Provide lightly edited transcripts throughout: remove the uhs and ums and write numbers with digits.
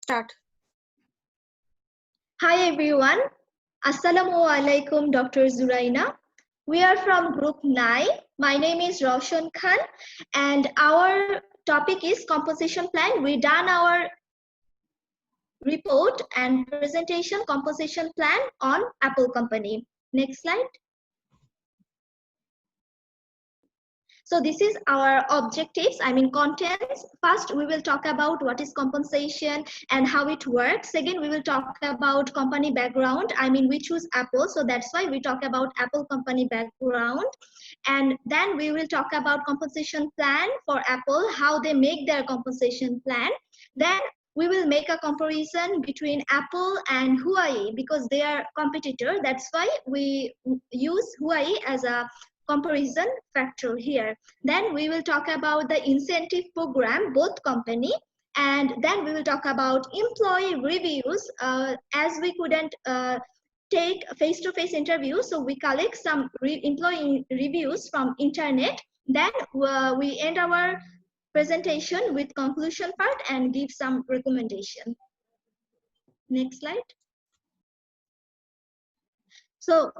Start. Hi everyone. Assalamu alaikum, Dr. Zuraina. We are from Group 9. My name is Roshan Khan and our topic is composition plan. We done our report and presentation composition plan on Apple company. Next slide. So this is our objectives, contents. First, we will talk about what is compensation and how it works. Second, we will talk about company background. We choose Apple, so that's why we talk about Apple company background. And then we will talk about compensation plan for Apple, how they make their compensation plan. Then we will make a comparison between Apple and Huawei because they are competitor. That's why we use Huawei as a comparison factor here. Then we will talk about the incentive program, both company, and then we will talk about employee reviews. As we couldn't take face-to-face interviews, so we collect some employee reviews from internet. Then we end our presentation with conclusion part and give some recommendation. Next slide. So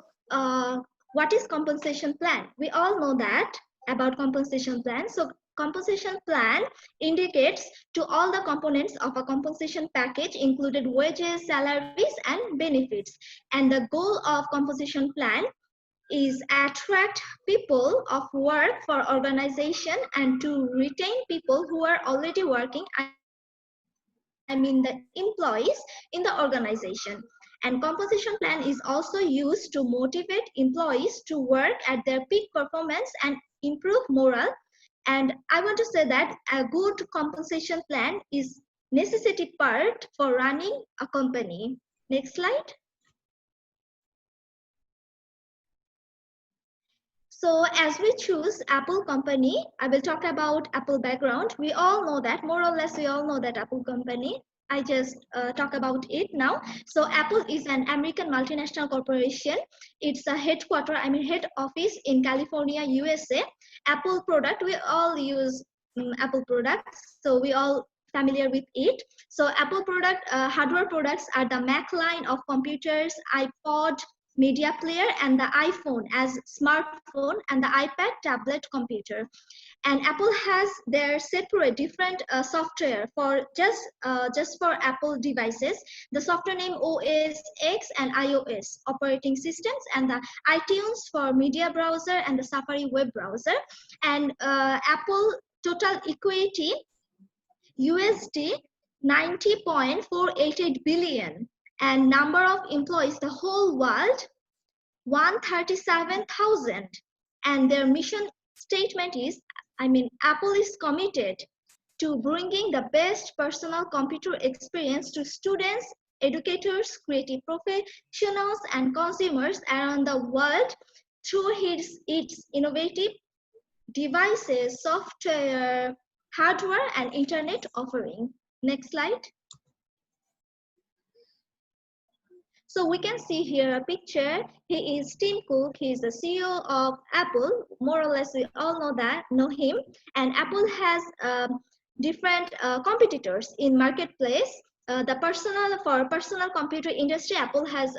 what is compensation plan? We all know that about compensation plan. So compensation plan indicates to all the components of a compensation package included wages, salaries, and benefits. And the goal of compensation plan is attract people of work for organization and to retain people who are already working, the employees in the organization. And composition plan is also used to motivate employees to work at their peak performance and improve morale. And I want to say that a good compensation plan is necessity part for running a company. Next slide. So as we choose Apple company, I will talk about Apple background. We all know that, more or less we all know that Apple company. I just talk about it now. So Apple is an American multinational corporation. It's a head office in California, USA. Apple product, we all use Apple products. So we all familiar with it. So Apple product, hardware products are the Mac line of computers, iPod, media player, and the iPhone as smartphone, and the iPad tablet computer. And Apple has their separate different software for just for Apple devices. The software name OS X and iOS operating systems, and the iTunes for media browser and the Safari web browser. And Apple total equity USD 90.488 billion. And number of employees, the whole world, 137,000. And their mission statement is, Apple is committed to bringing the best personal computer experience to students, educators, creative professionals, and consumers around the world through its innovative devices, software, hardware, and internet offering. Next slide. So we can see here a picture. He is Tim Cook. He is the CEO of Apple. More or less, we all know him. And Apple has different competitors in marketplace. For personal computer industry, Apple has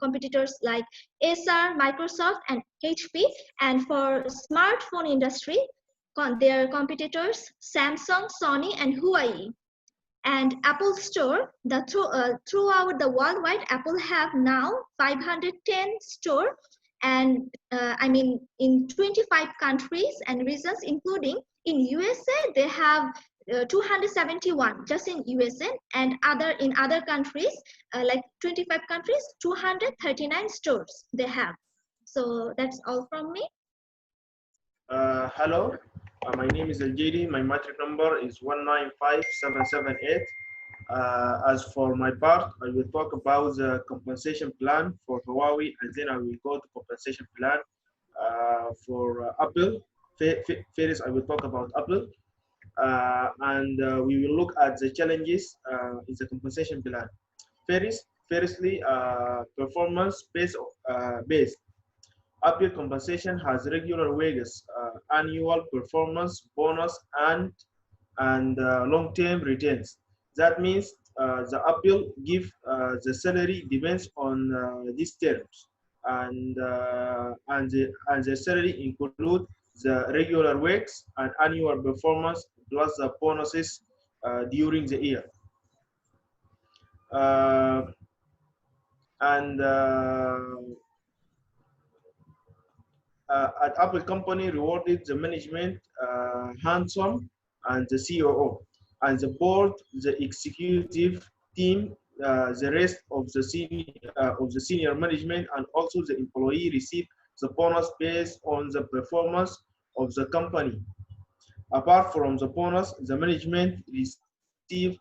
competitors like Acer, Microsoft, and HP. And for smartphone industry, their competitors Samsung, Sony, and Huawei. And Apple Store, throughout the worldwide, Apple have now 510 store, and in 25 countries and regions, including in USA, they have 271 just in USA, and in other countries, like 25 countries, 239 stores they have. So that's all from me. Hello, my name is Al-Jidi. My matric number is 195778. As for my part, I will talk about the compensation plan for Huawei, and then I will go to compensation plan for Apple. First, I will talk about Apple, and we will look at the challenges in the compensation plan. Firstly, performance-based. Apple compensation has regular wages, annual performance bonus, and long-term returns. That means the appeal give the salary depends on these terms, and the salary include the regular works and annual performance plus the bonuses during the year. Uh, and at Apple company rewarded the management, handsome, and the COO, and the board, the executive team, the rest of the senior management, and also the employee received the bonus based on the performance of the company. Apart from the bonus, the management receive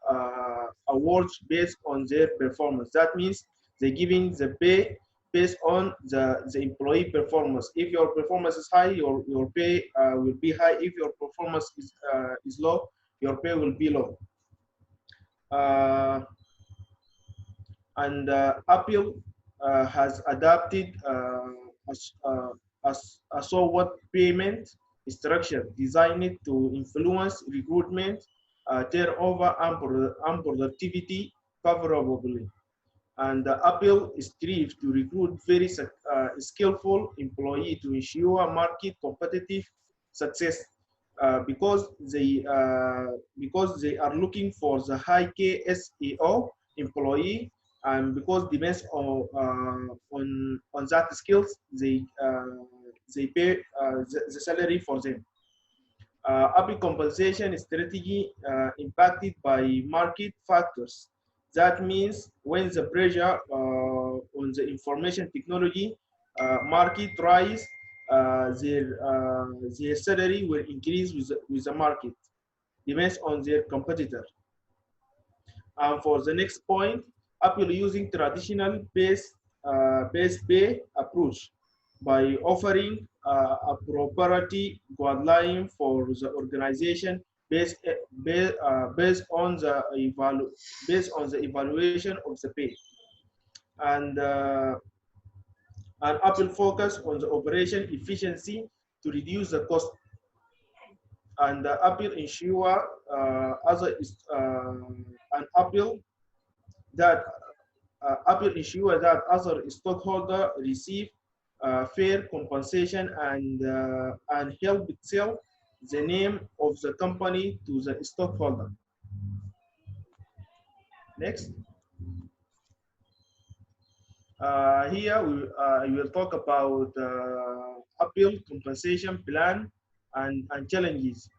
awards based on their performance. That means they're giving the pay based on the employee performance. If your performance is high, your pay will be high. If your performance is low, your pay will be low. Uh, and Apple has adapted a somewhat payment structure designed to influence recruitment, turnover, and productivity favorably. And Apple strives to recruit very skillful employees to ensure market competitive success, because they are looking for the high KSEO employee, and because depends on that skills, they pay the salary for them. Apple compensation strategy impacted by market factors. That means when the pressure on the information technology market rise, their salary will increase with the market, depends on their competitor. And for the next point, Apple using traditional base pay approach by offering a proprietary guideline for the organization based, based on the evaluation of the pay. And Apple focus on the operation efficiency to reduce the cost. And Apple ensure an Apple that Apple ensure that other stockholder receive fair compensation, and help sell the name of the company to the stockholder. Next. Here we will talk about Apple compensation plan and challenges.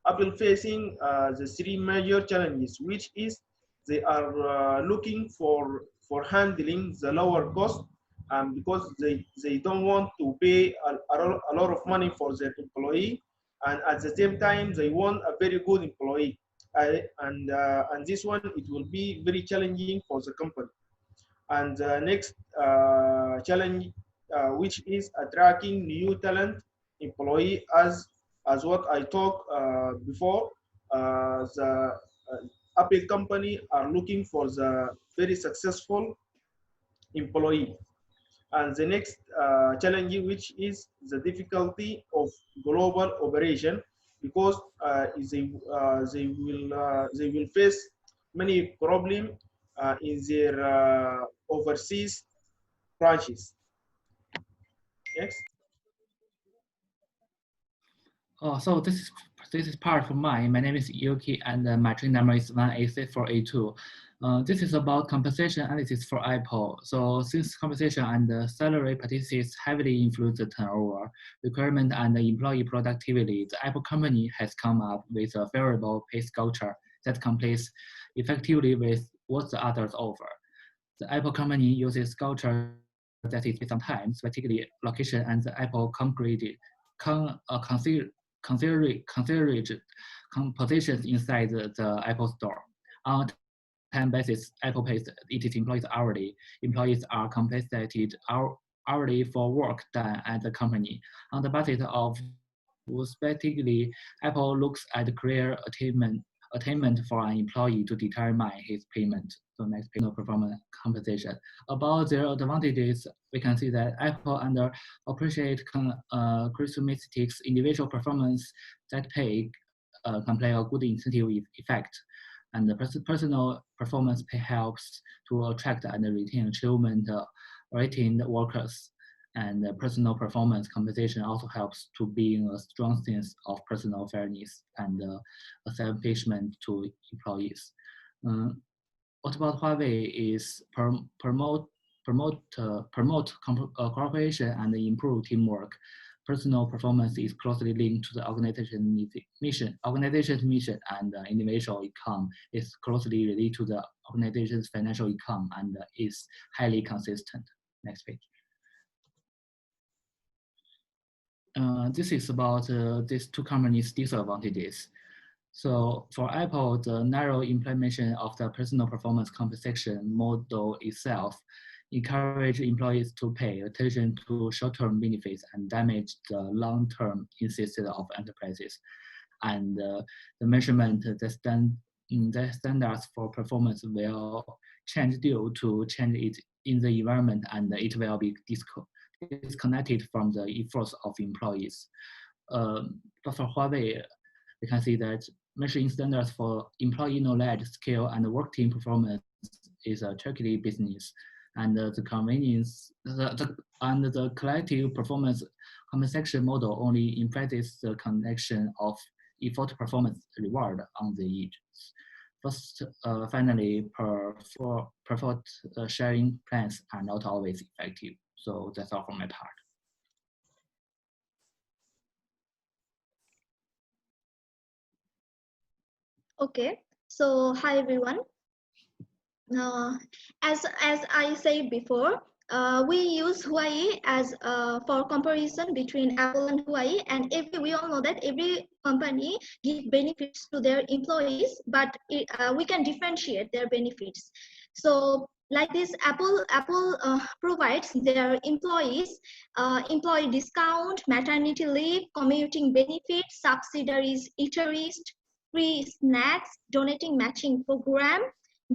Apple facing the three major challenges, which is they are looking for handling the lower cost, because they don't want to pay a lot of money for their employee, and at the same time they want a very good employee, and this one it will be very challenging for the company. And the next challenge, which is attracting new talent employee, as what I talked before, the Apple company are looking for the very successful employee. And the next challenge, which is the difficulty of global operation, because they will face many problems in their overseas branches. Next. Oh, so this is part for mine. My name is Yuki, and my train number is 1864882. This is about compensation analysis for Apple. So since compensation and salary practices heavily influence the turnover, requirement, and the employee productivity, the Apple company has come up with a favorable pay culture that competes effectively with what the others offer. The Apple company uses culture that is based on time, specifically location, and the Apple considered compositions inside the Apple Store. On a time basis, Apple pays its employees hourly. Employees are compensated hourly for work done at the company. On the basis of specifically, Apple looks at clear attainment for an employee to determine his payment. So next payment performance compensation. About their advantages, we can see that Apple appreciate charismatic individual performance that pay can play a good incentive effect. And the personal performance pay helps to attract and retain achievement-oriented workers. And personal performance compensation also helps to being a strong sense of personal fairness and establishment to employees. What about Huawei is promote cooperation and improve teamwork. Personal performance is closely linked to the organization's mission. Organization's mission and individual income is closely related to the organization's financial income and is highly consistent. Next page. This is about these two companies' disadvantages. So for Apple, the narrow implementation of the personal performance compensation model itself encourage employees to pay attention to short-term benefits and damage the long-term insistence of enterprises. And the measurement, the standards for performance will change due to change in the environment, and it will be disconnected from the efforts of employees. But for Huawei, we can see that measuring standards for employee knowledge, skill, and work team performance is a tricky business. And the convenience and the collective performance compensation model only emphasizes the connection of effort performance reward on the edge. First, finally, profit sharing plans are not always effective. So that's all from my part. Okay, so hi everyone. As I said before, we use Huawei as for comparison between Apple and Huawei, and we all know that every company gives benefits to their employees, but we can differentiate their benefits. So like this, Apple provides their employees employee discount, maternity leave, commuting benefits, subsidiaries, eateries, free snacks, donating matching program,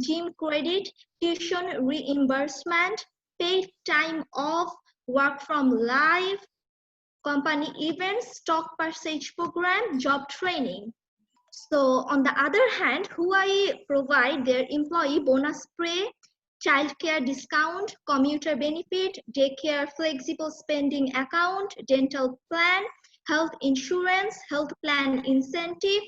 gym credit, tuition reimbursement, paid time off, work from life, company events, stock purchase program, job training. So on the other hand, Huawei provide their employee bonus pay, childcare discount, commuter benefit, daycare flexible spending account, dental plan, health insurance, health plan incentive,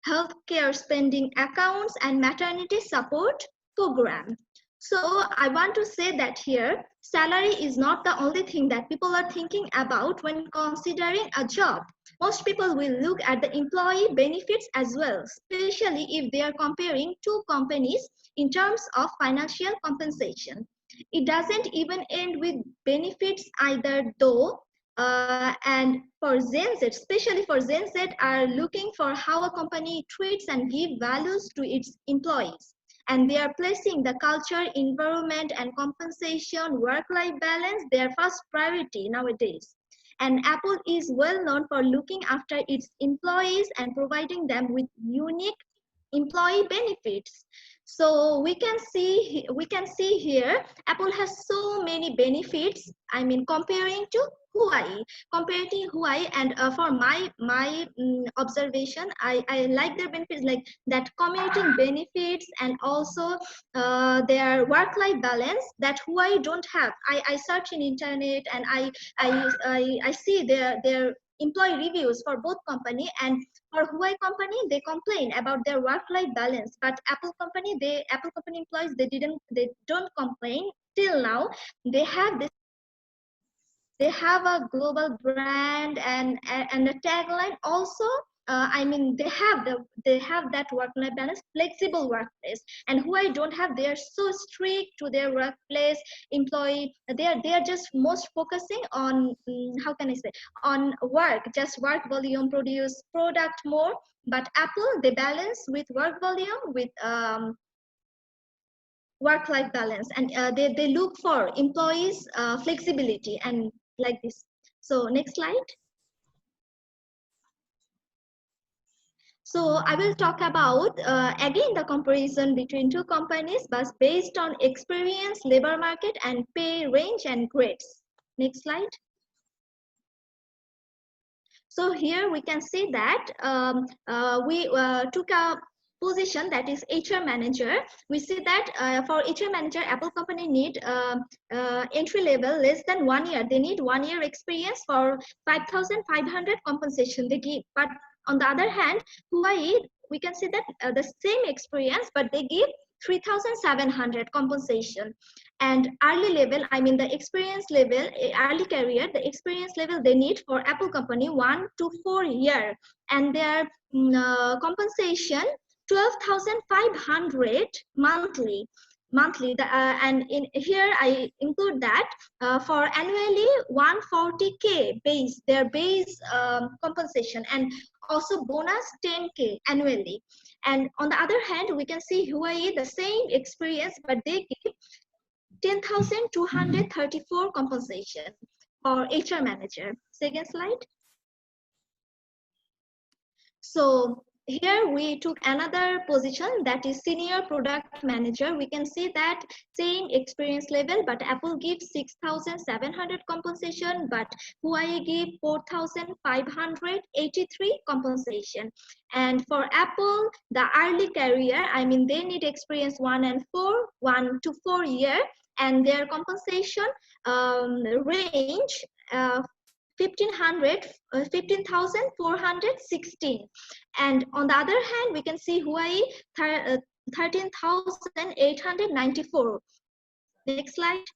healthcare spending accounts, and maternity support program. So I want to say that here, salary is not the only thing that people are thinking about when considering a job. Most people will look at the employee benefits as well, especially if they are comparing two companies in terms of financial compensation. It doesn't even end with benefits either though, and for Gen Z, especially for Gen Z, are looking for how a company treats and give values to its employees. And they are placing the culture, environment, and compensation, work-life balance their first priority nowadays. And Apple is well known for looking after its employees and providing them with unique employee benefits. So we can see here Apple has so many benefits. I mean, comparing to Huawei, and for my observation, I like their benefits, like that commuting benefits, and also their work-life balance that Huawei don't have. I search in internet, and I see their employee reviews for both company, and for Huawei company, they complain about their work-life balance, but Apple company employees, they don't complain till now. They have this. They have a global brand and a tagline also. I mean, they have that work-life balance, flexible workplace, and who I don't have, they are so strict to their workplace employee. They are just most focusing on how can I say, on work, just work volume, produce product more. But Apple, they balance with work volume with work-life balance, and they look for employees flexibility and like this. So next slide. So I will talk about again the comparison between two companies, but based on experience, labor market, and pay range and grades. Next slide. So here we can see that we position, that is HR manager, we see that for HR manager, Apple company need entry level less than 1 year. They need 1 year experience for 5,500 compensation they give. But on the other hand, Huawei, we can see that the same experience, but they give 3,700 compensation. And early level, I mean the experience level, early career, the experience level they need for Apple company 1 to 4 year, and their compensation 12,500 monthly. And in here I include that for annually 140K base, their base compensation, and also bonus 10K annually. And on the other hand, we can see Huawei, the same experience, but they give 10,234 compensation for HR manager. Second slide. So here we took another position, that is senior product manager. We can see that same experience level, but Apple gives 6,700 compensation, but Huawei give 4,583 compensation. And for Apple, the early career, I mean they need experience 1 to 4 year, and their compensation range 15,416. And on the other hand, we can see Huawei 13,894. Next slide.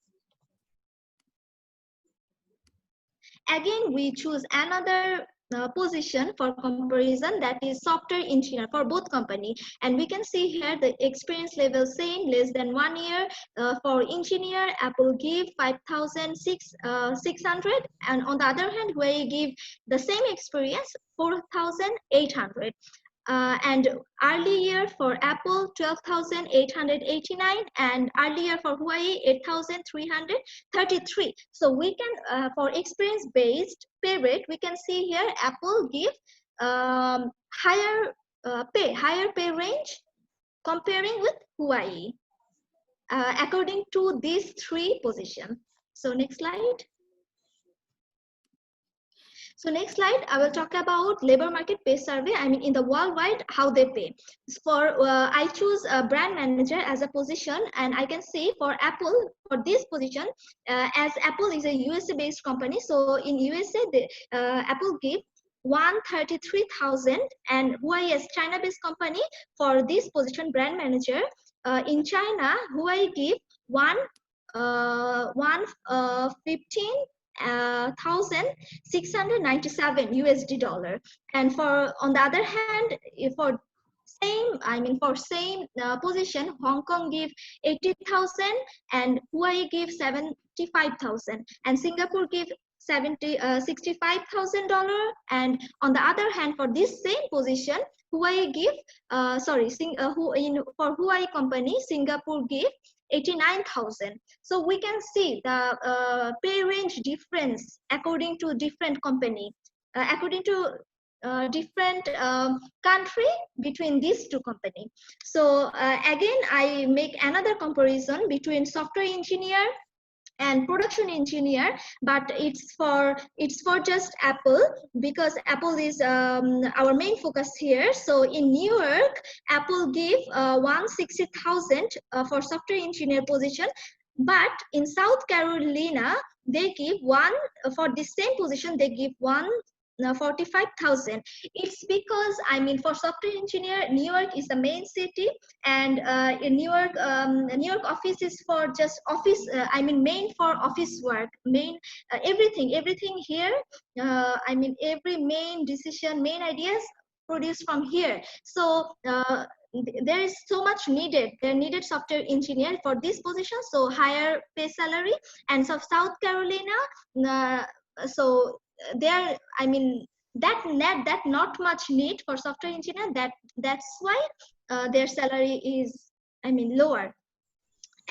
Again, we choose another position for comparison, that is software engineer for both company, and we can see here the experience level same, less than 1 year. For engineer, Apple give 5,600, and on the other hand, Huawei give the same experience 4,800. And early year for Apple 12,889, and early year for Huawei 8,333. So we can for experience based pay rate, we can see here Apple give higher pay range comparing with Huawei according to these three positions. So next slide. So next slide, I will talk about labor market pay survey. I mean, in the worldwide, how they pay. For I choose a brand manager as a position, and I can see for Apple, for this position, as Apple is a USA-based company, so in USA, Apple give 133,000, and Huawei is China-based company. For this position, brand manager, in China, Huawei give 15,697 USD dollar, and for on the other hand, for same position, Hong Kong give 80,000, and Huawei give 75,000, and Singapore give $65,000. And on the other hand, for this same position, Huawei give for Huawei company, Singapore give 89,000. So we can see the pay range difference according to different company, according to different country between these two companies. So again, I make another comparison between software engineer and production engineer, but it's for just Apple, because Apple is our main focus here. So in New York, Apple gave 160,000 for software engineer position, but in South Carolina they give for the same position they give 45,000. It's because, I mean, for software engineer, New York is the main city, and in New York office is for just office. Main for office work. Everything here. Every main decision, main ideas produced from here. So there is so much needed. There needed software engineer for this position, so higher pay salary. And so South Carolina, so there, that not much need for software engineer. That's why their salary is lower.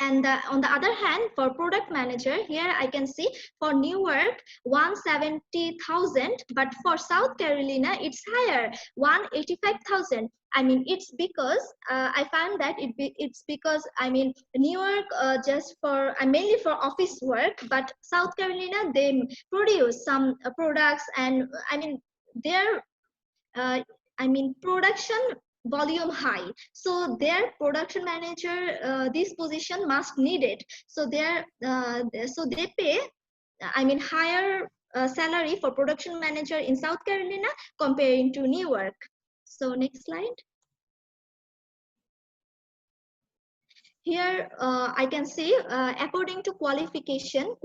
And on the other hand, for product manager, here I can see for Newark 170,000, but for South Carolina it's higher, 185,000. It's because I found that it's because Newark just for mainly for office work, but South Carolina they produce some products, and their production volume high, so their production manager, this position must need it, so they pay, I mean, higher salary for production manager in South Carolina comparing to Newark. So next slide. Here I can see according to qualification,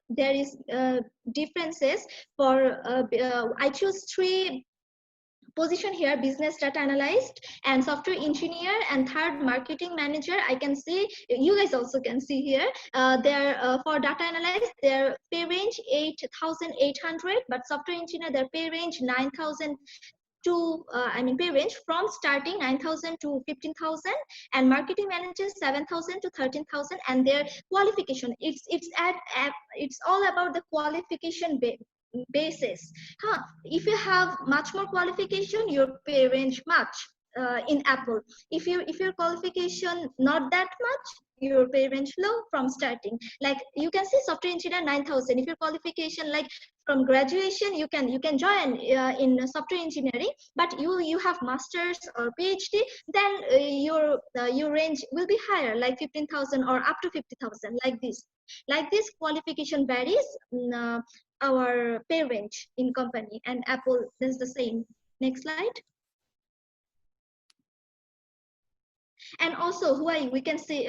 there is differences for I choose 3 position here: business data analyst and software engineer, and third marketing manager. I can see, you guys also can see here, for data analyst their pay range 8,800, but software engineer their pay range 9,000 to pay range from starting 9,000 to 15,000, and marketing manager 7,000 to 13,000, and their qualification, it's all about the qualification basis. If you have much more qualification, your pay range much in Apple. If your qualification not that much, your pay range low from starting. Like you can see software engineer 9,000. If your qualification like from graduation, you can join in software engineering, but you have masters or PhD, then your range will be higher, like 15,000 or up to 50,000, like this. Like this qualification varies our pay range in company, and Apple is the same. Next slide. And also Huawei, we can see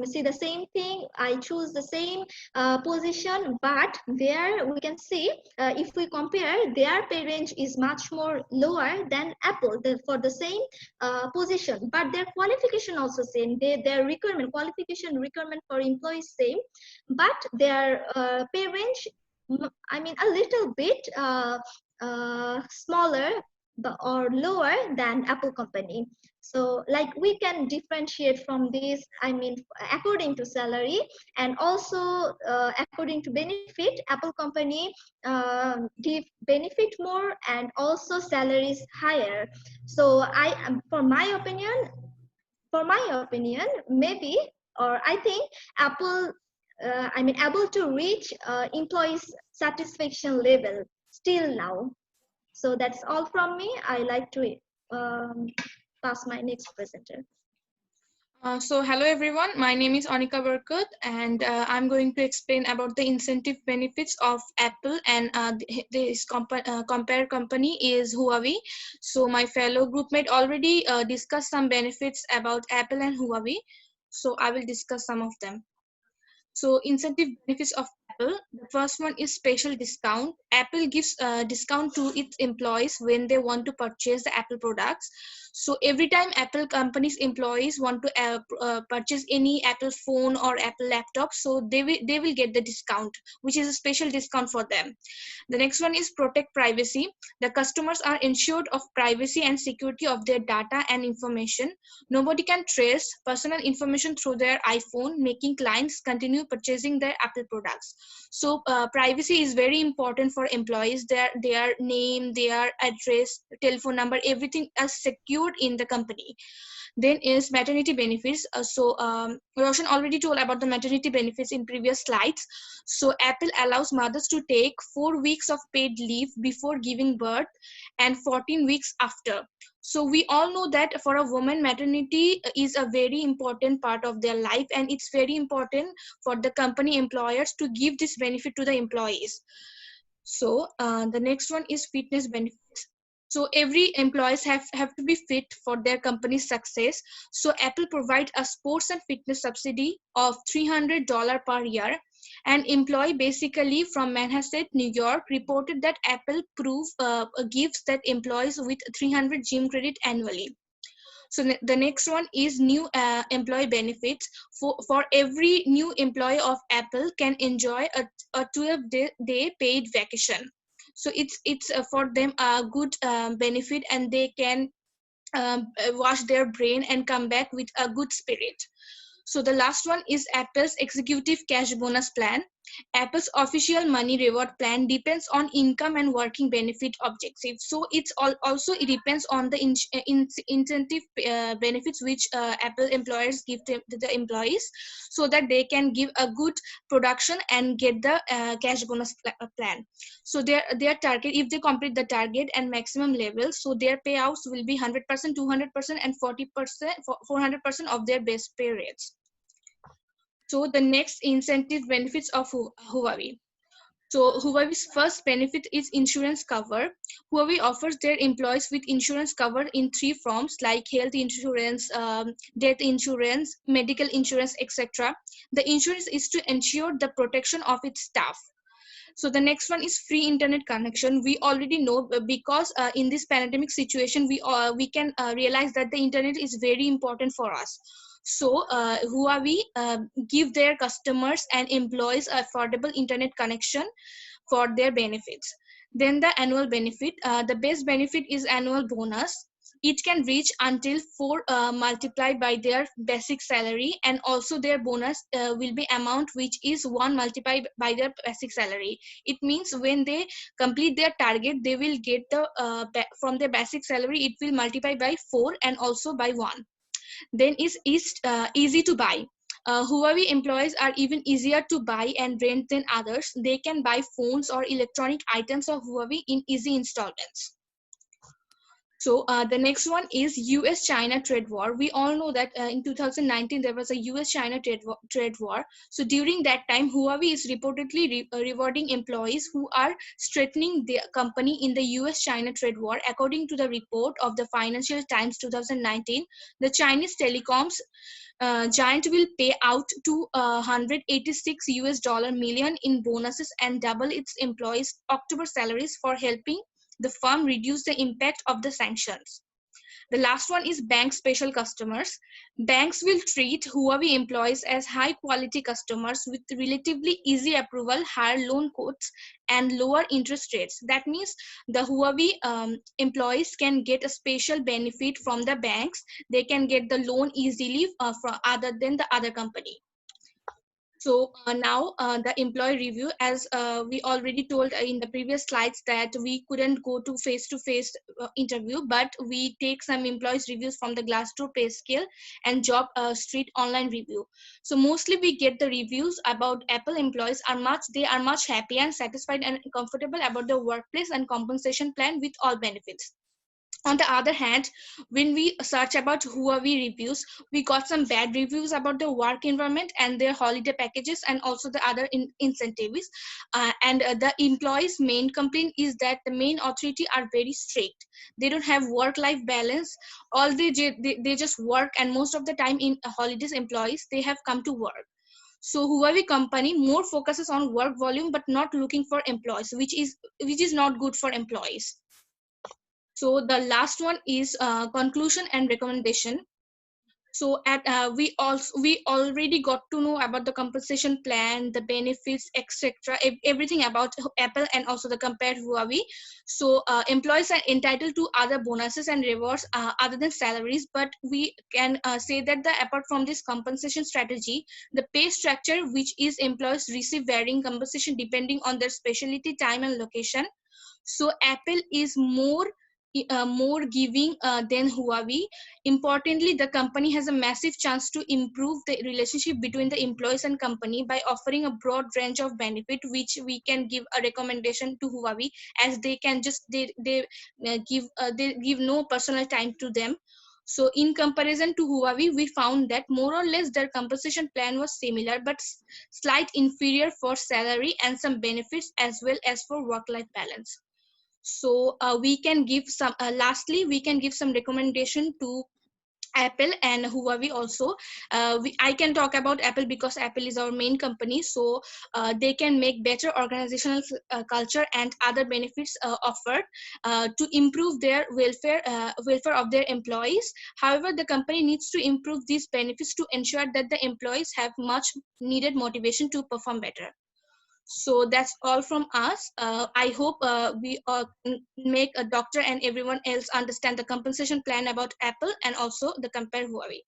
see the same thing. I choose the same position, but there we can see if we compare, their pay range is much more lower than Apple for the same position, but their qualification also same. Their qualification requirement for employees same, but their pay range, a little bit smaller or lower than Apple company. So like we can differentiate from this, according to salary, and also according to benefit. Apple company give benefit more, and also salaries higher. So for my opinion, maybe, or I think Apple able to reach employees satisfaction level still now. So that's all from me. I like to pass my next presenter. So hello everyone, my name is Anika Barkat, and I'm going to explain about the incentive benefits of Apple, and this compare company is Huawei. So my fellow groupmate already discussed some benefits about Apple and Huawei, so I will discuss some of them. So incentive benefits of Apple. The first one is special discount. Apple gives a discount to its employees when they want to purchase the Apple products. So every time Apple company's employees want to purchase any Apple phone or Apple laptop, so they will get the discount, which is a special discount for them. The next one is protect privacy. The customers are ensured of privacy and security of their data and information. Nobody can trace personal information through their iPhone, making clients continue purchasing their Apple products. So privacy is very important for employees. Their name, their address, telephone number, everything is secured in the company. Then is maternity benefits. Roshan already told about the maternity benefits in previous slides. So Apple allows mothers to take 4 weeks of paid leave before giving birth and 14 weeks after. So we all know that for a woman, maternity is a very important part of their life, and it's very important for the company employers to give this benefit to the employees. So the next one is fitness benefits. So every employees have to be fit for their company's success. So Apple provides a sports and fitness subsidy of $300 per year. An employee basically from Manhasset, New York, reported that Apple gives that employees with 300 gym credit annually. So the next one is new employee benefits. For every new employee of Apple can enjoy a 12-day paid vacation. So it's for them a good benefit, and they can wash their brain and come back with a good spirit. So the last one is Apple's executive cash bonus plan. Apple's official money reward plan depends on income and working benefit objectives. So it's also it depends on the incentive benefits which Apple employers give to the employees, so that they can give a good production and get the cash bonus plan. So their target, if they complete the target and maximum level, so their payouts will be 100%, 200%, and 40%, 400% of their base pay rates. So the next incentive benefits of Huawei. So Huawei's first benefit is insurance cover. Huawei offers their employees with insurance cover in 3 forms, like health insurance, death insurance, medical insurance, etc. The insurance is to ensure the protection of its staff. So the next one is free internet connection. We already know, because in this pandemic situation, we can realize that the internet is very important for us. So Huawei give their customers and employees affordable internet connection for their benefits. Then the annual benefit. The base benefit is annual bonus. It can reach until 4 multiplied by their basic salary, and also their bonus will be amount which is 1 multiplied by their basic salary. It means when they complete their target, they will get the from their basic salary, it will multiply by 4 and also by 1. Then is easy to buy. Huawei employees are even easier to buy and rent than others. They can buy phones or electronic items of Huawei in easy installments. So the next one is US-China trade war. We all know that in 2019 there was a US-China trade war. So during that time, Huawei is reportedly rewarding employees who are strengthening their company in the US-China trade war. According to the report of the Financial Times 2019, the Chinese telecoms giant will pay out to 186 US million in bonuses and double its employees' October salaries for helping the firm reduce the impact of the sanctions. The last one is bank special customers. Banks will treat Huawei employees as high quality customers with relatively easy approval, higher loan quotes, and lower interest rates. That means the Huawei employees can get a special benefit from the banks. They can get the loan easily from other than the other company. So now the employee review, as we already told in the previous slides that we couldn't go to face-to-face interview, but we take some employees reviews from the Glassdoor pay scale and job street online review. So mostly we get the reviews about Apple employees they are much happy and satisfied and comfortable about the workplace and compensation plan with all benefits. On the other hand, when we search about Huawei reviews, we got some bad reviews about the work environment and their holiday packages and also the other incentives. The employees' main complaint is that the main authority are very strict. They don't have work-life balance. All they just work, and most of the time in holidays, employees, they have come to work. So Huawei company more focuses on work volume but not looking for employees, which is not good for employees. So the last one is conclusion and recommendation. So we already got to know about the compensation plan, the benefits, etc. Everything about Apple and also the compared Huawei. So employees are entitled to other bonuses and rewards other than salaries, but we can say that apart from this compensation strategy, the pay structure which is employees receive varying compensation depending on their specialty, time, and location. So Apple is more giving than Huawei. Importantly, the company has a massive chance to improve the relationship between the employees and company by offering a broad range of benefit, which we can give a recommendation to Huawei, as they can just they give no personal time to them. So in comparison to Huawei, we found that more or less their compensation plan was similar but slight inferior for salary and some benefits as well as for work-life balance. So we can give some lastly we can give some recommendation to Apple and Huawei also. I can talk about Apple because Apple is our main company, so they can make better organizational culture and other benefits offered to improve their welfare of their employees. However, the company needs to improve these benefits to ensure that the employees have much needed motivation to perform better. So that's all from us. I hope we make a doctor and everyone else understand the compensation plan about Apple and also the compare Huawei.